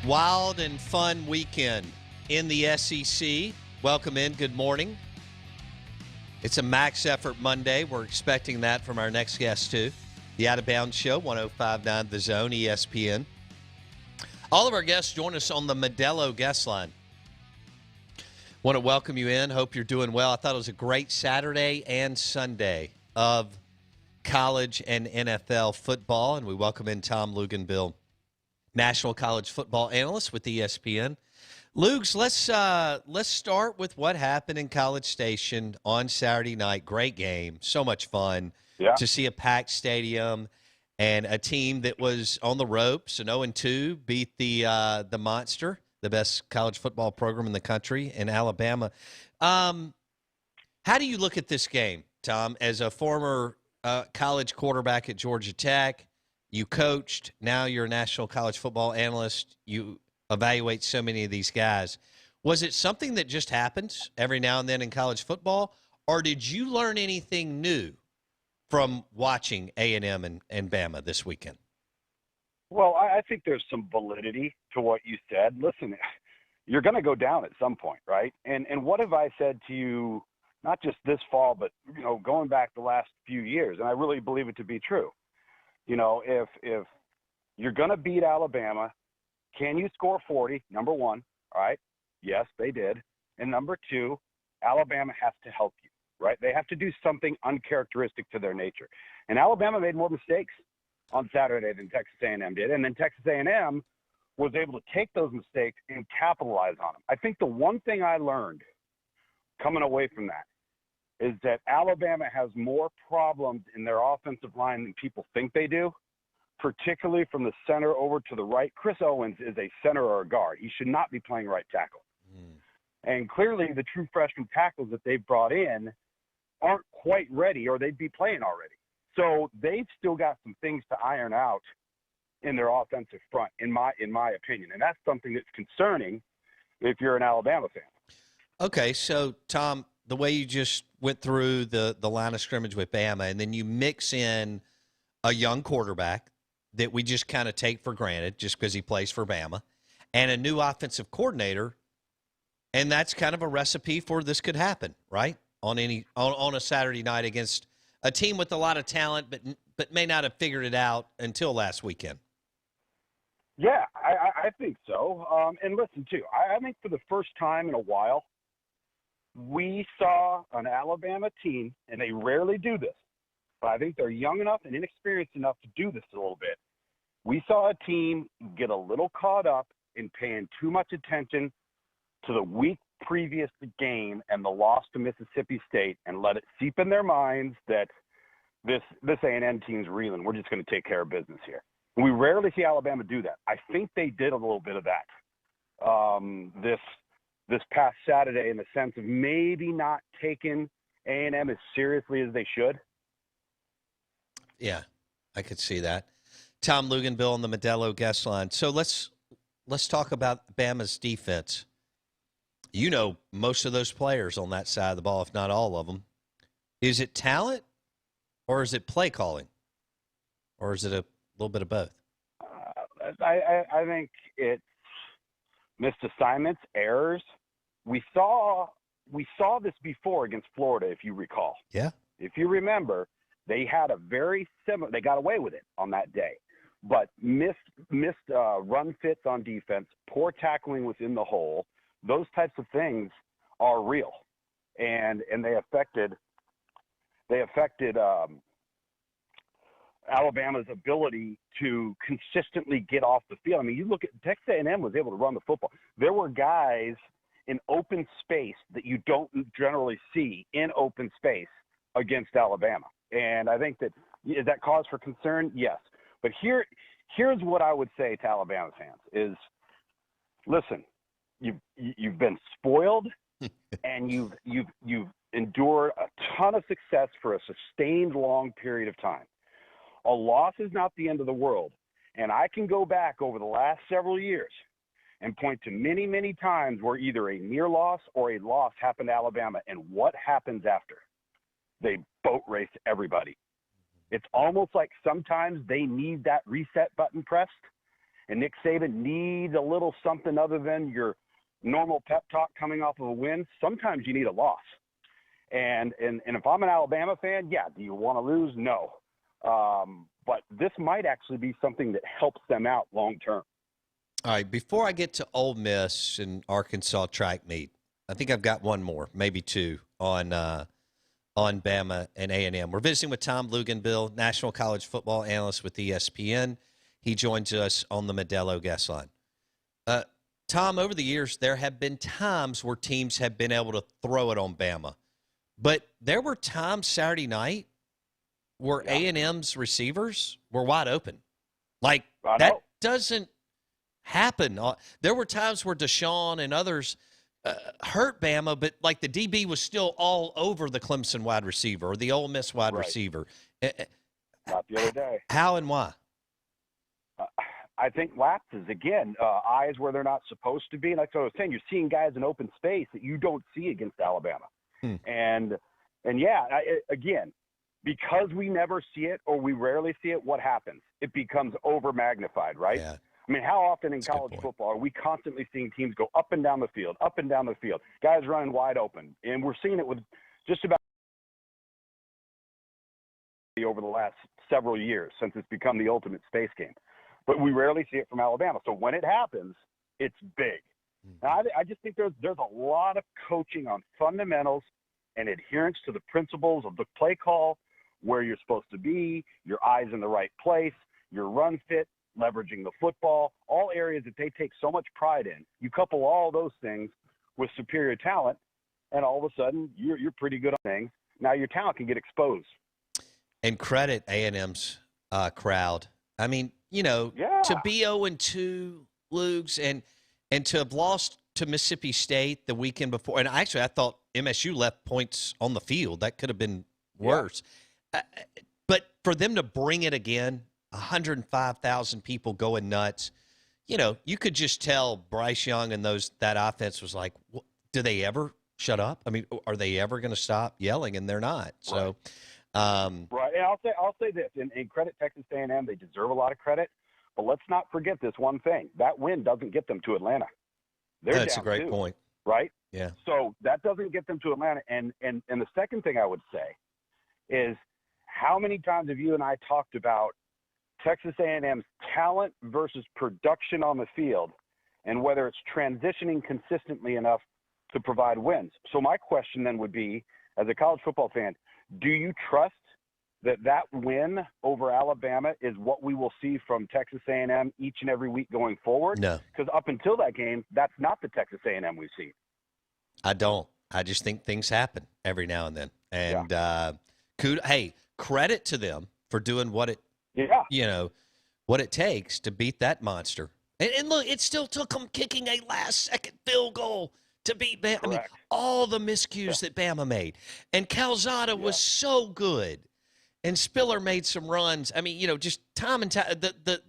Wild and fun weekend in the SEC. Welcome in. Good morning. It's a max effort Monday. We're expecting that from our next guest, too. The Out of Bounds Show, 105.9 The Zone, ESPN. All of our guests join us on the Modelo guest line. Want to welcome you in. Hope you're doing well. I thought it was a great Saturday and Sunday of college and NFL football, and we welcome in Tom Luginbill, National College Football Analyst with ESPN. Lugs, let's start with what happened in College Station on Saturday night. Great game, so much fun to see a packed stadium and a team that was on the ropes, an 0-2, beat the Monster, the best college football program in the country, in Alabama. How do you look at this game, Tom, as a former college quarterback at Georgia Tech? You coached, now you're a national college football analyst. You evaluate so many of these guys. Was it something that just happens every now and then in college football, or did you learn anything new from watching A&M and Bama this weekend? Well, I think there's some validity to what you said. Listen, you're going to go down at some point, right? And what have I said to you, not just this fall, but, going back the last few years, and I really believe it to be true. If you're going to beat Alabama, can you score 40? Number one, all right? Yes, they did. And number two, Alabama has to help you, right? They have to do something uncharacteristic to their nature. And Alabama made more mistakes on Saturday than Texas A&M did. And then Texas A&M was able to take those mistakes and capitalize on them. I think the one thing I learned coming away from that is that Alabama has more problems in their offensive line than people think they do, particularly from the center over to the right. Chris Owens is a center or a guard. He should not be playing right tackle. And clearly the true freshman tackles that they've brought in aren't quite ready, or they'd be playing already. So they've still got some things to iron out in their offensive front, in my opinion. And that's something that's concerning if you're an Alabama fan. Okay, so, Tom, the way you just went through the line of scrimmage with Bama, and then you mix in a young quarterback that we just kind of take for granted just because he plays for Bama, and a new offensive coordinator, and that's kind of a recipe for this could happen, right, on a Saturday night against a team with a lot of talent but may not have figured it out until last weekend. Yeah, I think so. And listen, too, I think for the first time in a while, we saw an Alabama team, and they rarely do this, but I think they're young enough and inexperienced enough to do this a little bit. We saw a team get a little caught up in paying too much attention to the week previous game and the loss to Mississippi State, and let it seep in their minds that this A&M team's reeling. We're just going to take care of business here. And we rarely see Alabama do that. I think they did a little bit of that this past Saturday, in the sense of maybe not taking A&M as seriously as they should. Yeah, I could see that. Tom Luginbill on the Modelo guest line. So let's talk about Bama's defense. You know most of those players on that side of the ball, if not all of them. Is it talent, or is it play calling, or is it a little bit of both? I think it's missed assignments, errors. We saw this before against Florida, if you recall. Yeah. If you remember, they had a very similar. They got away with it on that day, but missed run fits on defense, poor tackling within the hole. Those types of things are real, and they affected Alabama's ability to consistently get off the field. I mean, you look at Texas A&M was able to run the football. There were guys in open space that you don't generally see in open space against Alabama. And I think is that cause for concern? Yes. But here's what I would say to Alabama fans is, listen, you've been spoiled and you've endured a ton of success for a sustained long period of time. A loss is not the end of the world. And I can go back over the last several years and point to many, many times where either a near loss or a loss happened to Alabama. And what happens after? They boat race everybody. It's almost like sometimes they need that reset button pressed, and Nick Saban needs a little something other than your normal pep talk coming off of a win, sometimes you need a loss. And if I'm an Alabama fan, yeah, do you want to lose? No. But this might actually be something that helps them out long term. All right, before I get to Ole Miss and Arkansas track meet, I think I've got one more, maybe two, on Bama and A&M. We're visiting with Tom Luginbill, National College Football Analyst with ESPN. He joins us on the Modelo guest line. Tom, over the years, there have been times where teams have been able to throw it on Bama. But there were times Saturday night where A&M's receivers were wide open. Like, that doesn't happen. There were times where Deshaun and others hurt Bama, but, like, the DB was still all over the Clemson wide receiver or the Ole Miss wide receiver. Not the other day. How and why? I think lapses, again, eyes where they're not supposed to be. And like I was saying, you're seeing guys in open space that you don't see against Alabama. And yeah, again, because we never see it or we rarely see it, what happens? It becomes over magnified, right? Yeah. I mean, how often in college football are we constantly seeing teams go up and down the field, guys running wide open? And we're seeing it with just about over the last several years since it's become the ultimate space game. But we rarely see it from Alabama. So when it happens, it's big. I just think there's a lot of coaching on fundamentals and adherence to the principles of the play call, where you're supposed to be, your eyes in the right place, your run fit, leveraging the football, all areas that they take so much pride in. You couple all those things with superior talent, and all of a sudden you're pretty good on things. Now your talent can get exposed. And credit A&M's crowd. I mean, to be 0-2, Lugs, and to have lost to Mississippi State the weekend before. And actually, I thought MSU left points on the field. That could have been worse. But for them to bring it again, 105,000 people going nuts, you could just tell Bryce Young and that offense was like, do they ever shut up? I mean, are they ever going to stop yelling? And they're not. So, right. And I'll say this, and credit Texas A&M. They deserve a lot of credit. But let's not forget this one thing. That win doesn't get them to Atlanta. That's a great point. Right? Yeah. So that doesn't get them to Atlanta. And the second thing I would say is, how many times have you and I talked about Texas A&M's talent versus production on the field and whether it's transitioning consistently enough to provide wins? So my question then would be, as a college football fan, do you trust that win over Alabama is what we will see from Texas A&M each and every week going forward? No. Because up until that game, that's not the Texas A&M we've seen. I don't. I just think things happen every now and then. And hey, credit to them for doing what it takes to beat that monster. And look, it still took them kicking a last-second field goal to beat Bama. I mean, all the miscues that Bama made. And Calzada was so good. And Spiller made some runs. I mean, just time and time, the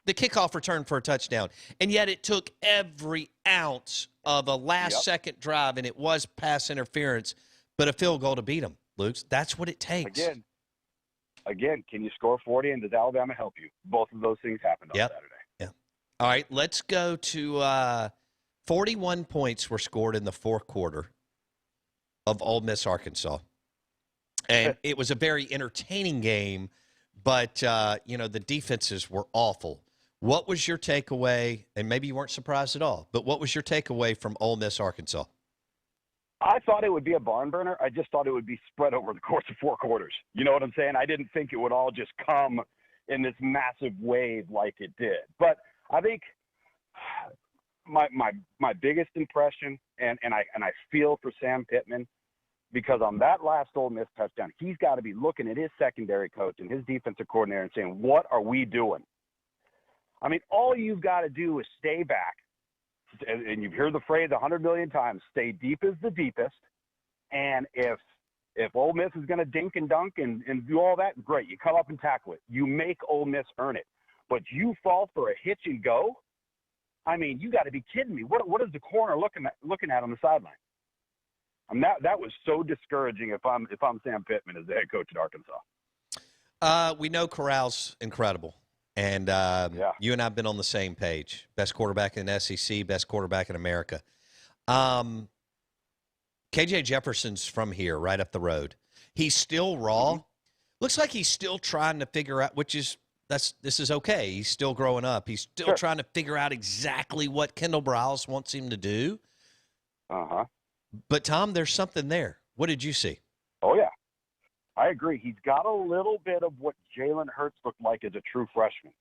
kickoff return for a touchdown. And yet it took every ounce of a last-second drive, and it was pass interference, but a field goal to beat them, Luke. That's what it takes. Again, can you score 40, and does Alabama help you? Both of those things happened on Saturday. Yeah. All right, let's go to 41 points were scored in the fourth quarter of Ole Miss, Arkansas. And it was a very entertaining game, but, the defenses were awful. What was your takeaway? And maybe you weren't surprised at all, but what was your takeaway from Ole Miss, Arkansas? I thought it would be a barn burner. I just thought it would be spread over the course of 4 quarters. You know what I'm saying? I didn't think it would all just come in this massive wave like it did. But I think my biggest impression, and I feel for Sam Pittman, because on that last Ole Miss touchdown, he's got to be looking at his secondary coach and his defensive coordinator and saying, what are we doing? I mean, all you've got to do is stay back. And you've heard the phrase 100 million times, stay deep is the deepest. And if Ole Miss is going to dink and dunk and do all that, great. You come up and tackle it. You make Ole Miss earn it. But you fall for a hitch and go? I mean, you got to be kidding me. What is the corner looking at on the sideline? I mean, that was so discouraging if I'm Sam Pittman as the head coach at Arkansas. We know Corral's incredible. And Yeah. you and I have been on the same page. Best quarterback in the SEC, best quarterback in America. KJ Jefferson's from here, right up the road. He's still raw. Mm-hmm. Looks like he's still trying to figure out, this is okay. He's still growing up. He's still Sure. trying to figure out exactly what Kendall Briles wants him to do. Uh-huh. But, Tom, there's something there. What did you see? Oh, yeah. I agree. He's got a little bit of what Jalen Hurts looked like as a true freshman,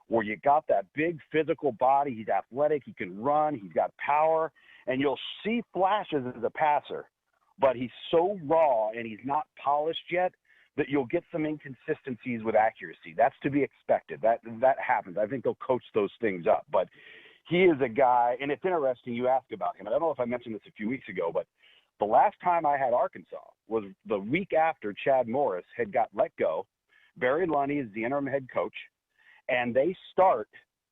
where you got that big physical body. He's athletic. He can run. He's got power. And you'll see flashes as a passer, but he's so raw and he's not polished yet that you'll get some inconsistencies with accuracy. That's to be expected. That happens. I think they'll coach those things up. But he is a guy, and it's interesting you ask about him. I don't know if I mentioned this a few weeks ago, but the last time I had Arkansas was the week after Chad Morris had got let go. Barry Lunny is the interim head coach, and they start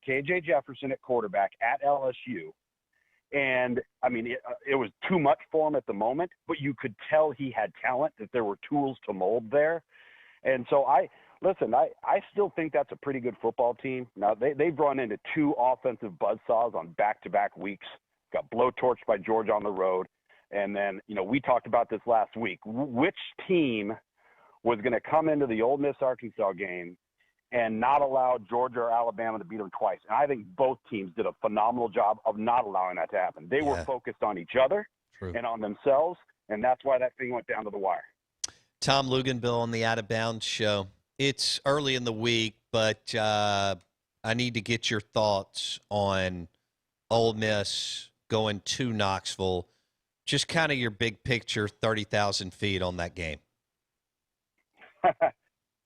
KJ Jefferson at quarterback at LSU. And, I mean, it was too much for him at the moment, but you could tell he had talent, that there were tools to mold there. And so I still think that's a pretty good football team. Now, they've run into two offensive buzzsaws on back-to-back weeks, got blowtorched by Georgia on the road. And then, we talked about this last week. Which team was going to come into the Ole Miss-Arkansas game and not allow Georgia or Alabama to beat them twice? And I think both teams did a phenomenal job of not allowing that to happen. They were focused on each other and on themselves, and that's why that thing went down to the wire. Tom Luginbill on the Out of Bounds show. It's early in the week, but I need to get your thoughts on Ole Miss going to Knoxville. Just kind of your big picture, 30,000 feet on that game.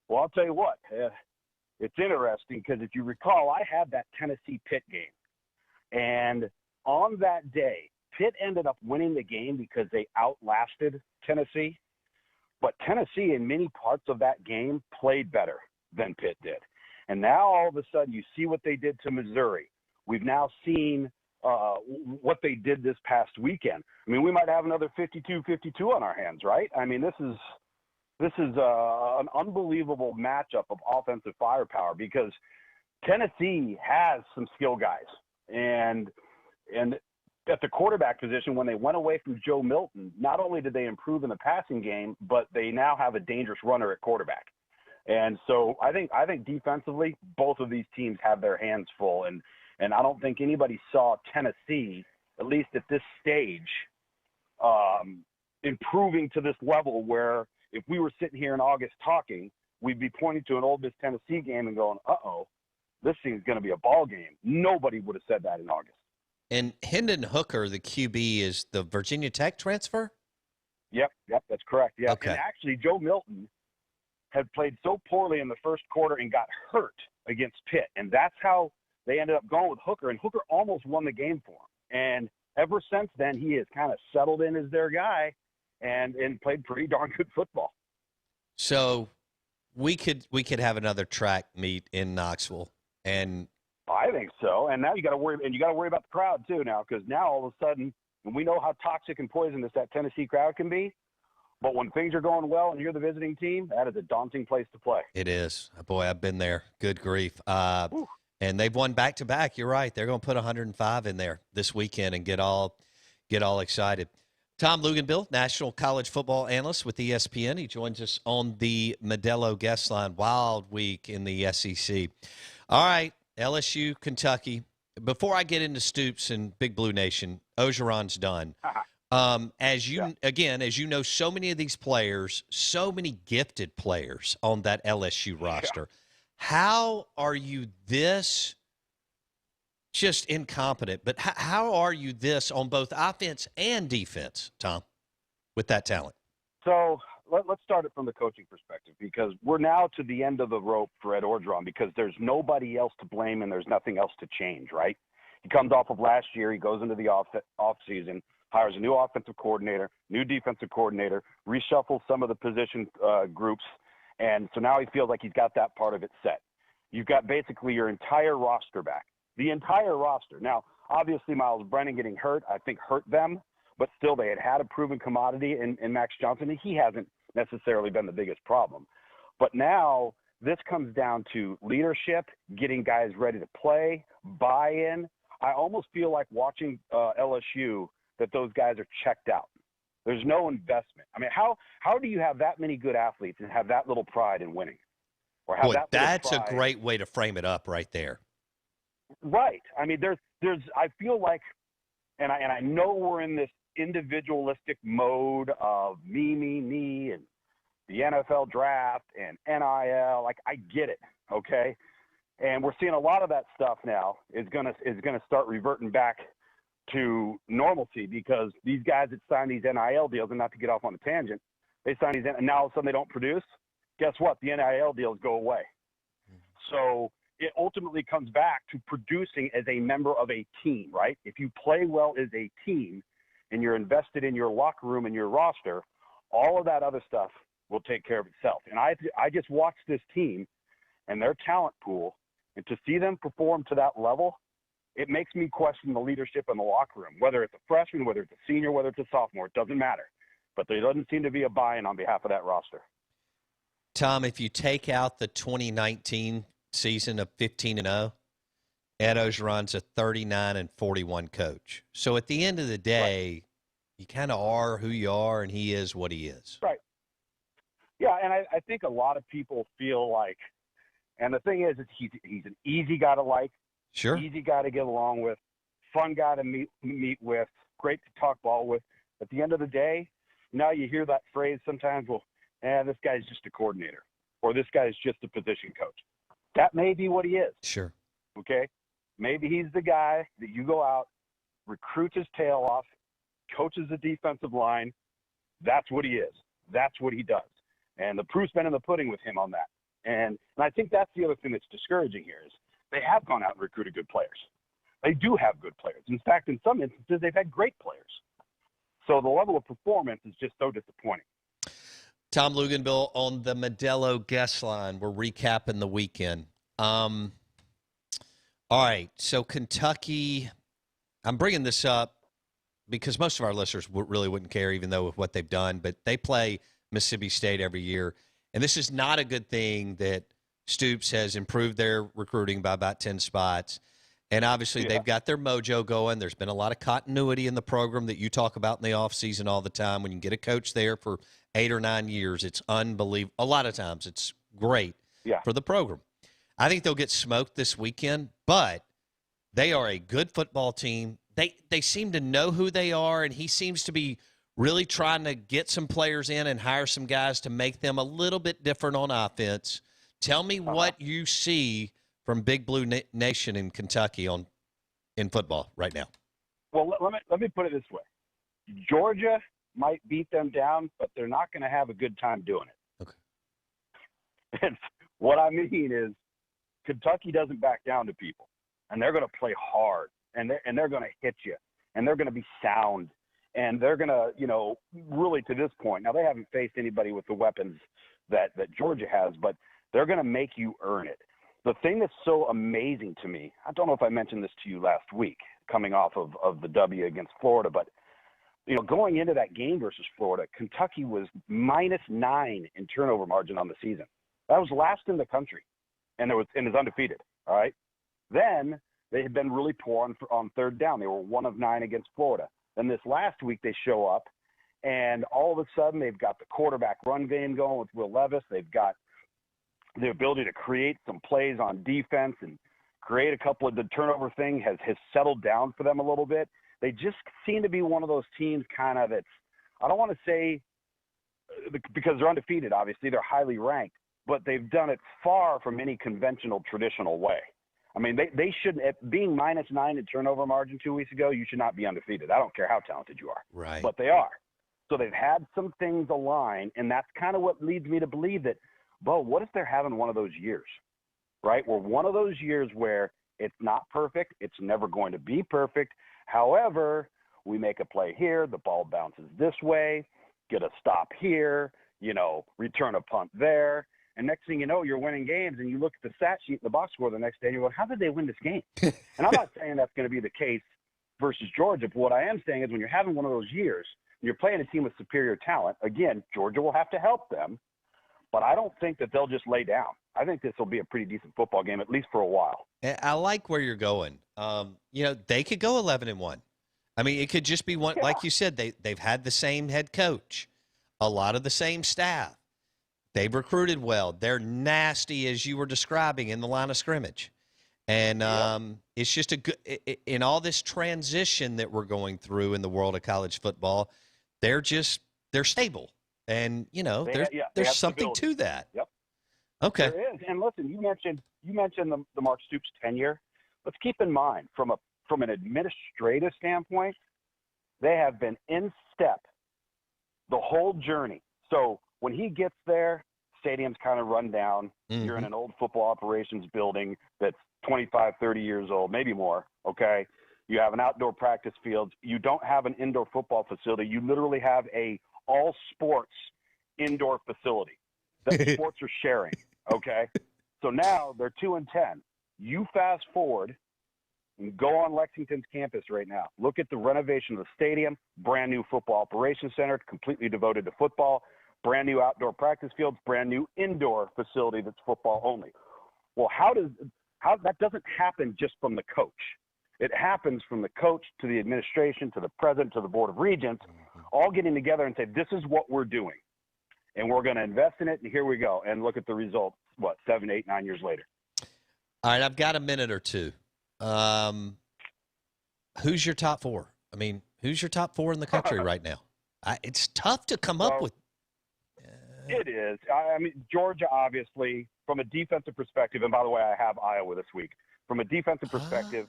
Well, I'll tell you what. It's interesting because if you recall, I had that Tennessee-Pitt game. And on that day, Pitt ended up winning the game because they outlasted Tennessee. But Tennessee, in many parts of that game, played better than Pitt did. And now all of a sudden you see what they did to Missouri. We've now seen what they did this past weekend. I mean, we might have another 52-52 on our hands, right? I mean, this is an unbelievable matchup of offensive firepower because Tennessee has some skill guys. And at the quarterback position, when they went away from Joe Milton, not only did they improve in the passing game, but they now have a dangerous runner at quarterback. And so I think defensively, both of these teams have their hands full. And I don't think anybody saw Tennessee, at least at this stage, improving to this level where if we were sitting here in August talking, we'd be pointing to an Ole Miss Tennessee game and going, this thing's going to be a ball game. Nobody would have said that in August. And Hendon Hooker, the QB, is the Virginia Tech transfer? Yep, that's correct. Yeah. Okay. And actually, Joe Milton had played so poorly in the first quarter and got hurt against Pitt. And that's how they ended up going with Hooker. And Hooker almost won the game for him. And ever since then, he has kind of settled in as their guy and played pretty darn good football. So we could have another track meet in Knoxville. And I think so. And now you got to worry about the crowd too now, because now all of a sudden, and we know how toxic and poisonous that Tennessee crowd can be. But when things are going well and you're the visiting team, that is a daunting place to play. It is. Boy, I've been there. Good grief. And they've won back-to-back. You're right. They're going to put 105 in there this weekend and get all excited. Tom Luginbill, National College Football Analyst with ESPN. He joins us on the Modelo guest line. Wild week in the SEC. All right, LSU, Kentucky. Before I get into Stoops and Big Blue Nation, Ogeron's done. As you know, so many of these players, so many gifted players on that LSU roster. Yeah. How are you this just incompetent? But how are you this on both offense and defense, Tom, with that talent? So let's start it from the coaching perspective, because we're now to the end of the rope for Ed Orgeron because there's nobody else to blame and there's nothing else to change, right? He comes off of last year. He goes into the off season, hires a new offensive coordinator, new defensive coordinator, reshuffles some of the position groups. And so now he feels like he's got that part of it set. You've got basically your entire roster back, the entire roster. Now, obviously, Miles Brennan getting hurt, I think hurt them, but still they had a proven commodity in Max Johnson, and he hasn't necessarily been the biggest problem. But now This comes down to leadership, getting guys ready to play, buy-in. I almost feel like watching LSU that those guys are checked out. There's no investment. I mean, how do you have that many good athletes and have that little pride in winning? Or have Boy, that that's a pride? great way to frame it up right there. Right. I mean, there's. I feel like, and I know we're in this individualistic mode of me, and the NFL draft and NIL. Like, I get it. Okay. And we're seeing a lot of that stuff now is gonna start reverting back to normalcy, because these guys that sign these NIL deals, and not to get off on a tangent, they sign these, and now all of a sudden they don't produce. Guess what? The NIL deals go away. So it ultimately comes back to producing as a member of a team, right? If you play well as a team and you're invested in your locker room and your roster, all of that other stuff will take care of itself. And I just watched this team and their talent pool, and to see them perform to that level, it makes me question the leadership in the locker room, whether it's a freshman, whether it's a senior, whether it's a sophomore. It doesn't matter. But there doesn't seem to be a buy-in on behalf of that roster. Tom, if you take out the 2019 season of 15-0, Ed Orgeron's a 39-41 coach. So at the end of the day, right, you kind of are who you are, and he is what he is. Right. Yeah, and I think a lot of people feel like, and the thing is he's an easy guy to like. Sure. Easy guy to get along with, fun guy to meet with, great to talk ball with. At the end of the day, now you hear that phrase sometimes, well, this guy's just a coordinator, or this guy's just a position coach. That may be what he is. Sure. Okay? Maybe he's the guy that you go out, recruits his tail off, coaches the defensive line. That's what he is. That's what he does. And the proof's been in the pudding with him on that. And I think that's the other thing that's discouraging here is they have gone out and recruited good players. They do have good players. In fact, in some instances, they've had great players. So the level of performance is just so disappointing. Tom Luginbill on the Modelo guest line. We're recapping the weekend. All right, so Kentucky, I'm bringing this up because most of our listeners really wouldn't care, even though with what they've done, but they play Mississippi State every year. And this is not a good thing that Stoops has improved their recruiting by about 10 spots. And obviously they've got their mojo going. There's been a lot of continuity in the program that you talk about in the offseason all the time. When you get a coach there for 8 or 9 years, it's unbelievable. A lot of times it's great for the program. I think they'll get smoked this weekend, but they are a good football team. They seem to know who they are, and he seems to be really trying to get some players in and hire some guys to make them a little bit different on offense. Tell me what you see from Big Blue Nation in Kentucky in football right now. Well, let me put it this way. Georgia might beat them down, but they're not going to have a good time doing it. Okay. And what I mean is Kentucky doesn't back down to people, and they're going to play hard, and they're going to hit you, and they're going to be sound, and they're going to, really to this point. Now, they haven't faced anybody with the weapons that Georgia has, but they're going to make you earn it. The thing that's so amazing to me, I don't know if I mentioned this to you last week, coming off of the W against Florida, but going into that game versus Florida, Kentucky was -9 in turnover margin on the season. That was last in the country, and is undefeated. All right. Then they had been really poor on third down. They were 1 of 9 against Florida. Then this last week they show up, and all of a sudden they've got the quarterback run game going with Will Levis. They've got the ability to create some plays on defense and create a couple of the turnover thing has settled down for them a little bit. They just seem to be one of those teams kind of that's, I don't want to say because they're undefeated, obviously they're highly ranked, but they've done it far from any conventional traditional way. I mean, they shouldn't, being -9 in turnover margin 2 weeks ago, you should not be undefeated. I don't care how talented you are. Right. But they are. So they've had some things align, and that's kind of what leads me to believe that, Bo, what if they're having one of those years, right? We're one of those years where it's not perfect. It's never going to be perfect. However, we make a play here, the ball bounces this way, get a stop here, return a punt there. And next thing you know, you're winning games, and you look at the stat sheet, the box score the next day, and you're going, how did they win this game? And I'm not saying that's going to be the case versus Georgia, but what I am saying is when you're having one of those years, and you're playing a team with superior talent, again, Georgia will have to help them, But I don't think that they'll just lay down. I think this will be a pretty decent football game, at least for a while. I like where you're going. They could go 11-1. I mean, it could just be one, like you said, they've had the same head coach, a lot of the same staff. They've recruited well. They're nasty, as you were describing, in the line of scrimmage. And it's just a good – in all this transition that we're going through in the world of college football, they're stable. And, there's something to that. Yep. Okay. There is. And listen, you mentioned the Mark Stoops tenure. Let's keep in mind, from an administrative standpoint, they have been in step the whole journey. So when he gets there, stadium's kind of run down. Mm-hmm. You're in an old football operations building that's 25, 30 years old, maybe more, okay? You have an outdoor practice field. You don't have an indoor football facility. You literally have a all-sports indoor facility that the sports are sharing, okay? So now they're 2-10. You fast forward and go on Lexington's campus right now. Look at the renovation of the stadium, brand new football operations center, completely devoted to football, brand new outdoor practice fields, brand new indoor facility that's football only. Well, how that doesn't happen just from the coach. It happens from the coach to the administration, to the president, to the board of regents, all getting together and say, this is what we're doing. And we're going to invest in it, and here we go. And look at the results, 7, 8, 9 years later. All right, I've got a minute or two. Who's your top four? I mean, who's your top four in the country right now? It's tough to come up with. It is. I mean, Georgia, obviously, from a defensive perspective, and by the way, I have Iowa this week. From a defensive perspective,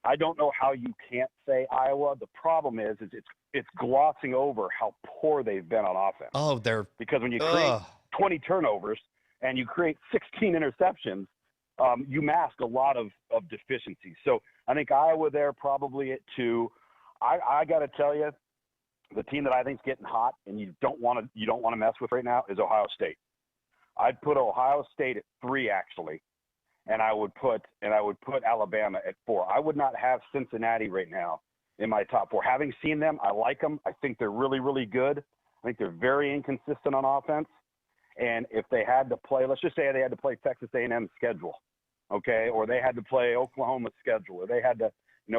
I don't know how you can't say Iowa. The problem is it's glossing over how poor they've been on offense. Because when you create 20 turnovers and you create 16 interceptions, you mask a lot of deficiencies. So I think Iowa there probably at 2. I got to tell you, the team that I think is getting hot and you don't want to mess with right now is Ohio State. I'd put Ohio State at 3 actually, and I would put Alabama at 4. I would not have Cincinnati right now in my top 4. Having seen them, I like them. I think they're really, really good. I think they're very inconsistent on offense. And if they had to play, let's just say they had to play Texas A&M's schedule, okay, or they had to play Oklahoma's schedule, or they had to,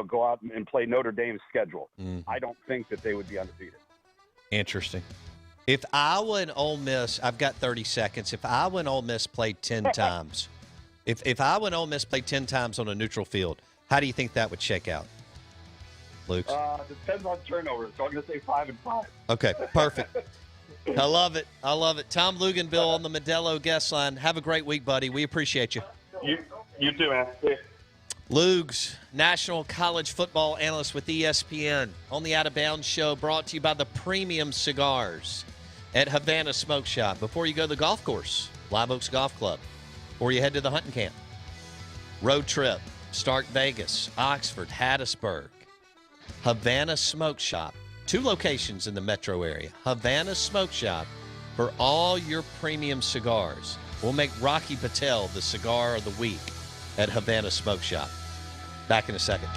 go out and play Notre Dame's schedule, I don't think that they would be undefeated. Interesting. If Iowa and Ole Miss, I've got 30 seconds. If Iowa and Ole Miss played 10 times, if Iowa and Ole Miss played 10 times on a neutral field, how do you think that would shake out, Luke? Depends on turnovers, so I'm going to say 5-5. Okay, perfect. I love it. Tom Luginbill on the Modelo guest line. Have a great week, buddy. We appreciate you. You too, man. Yeah. Lugs, national college football analyst with ESPN on the Out of Bounds show, brought to you by the Premium Cigars at Havana Smoke Shop. Before you go to the golf course, Live Oaks Golf Club, or you head to the hunting camp, road trip, Stark Vegas, Oxford, Hattiesburg, Havana Smoke Shop, 2 locations in the metro area. Havana Smoke Shop for all your premium cigars. We'll make Rocky Patel the cigar of the week at Havana Smoke Shop. Back in a second.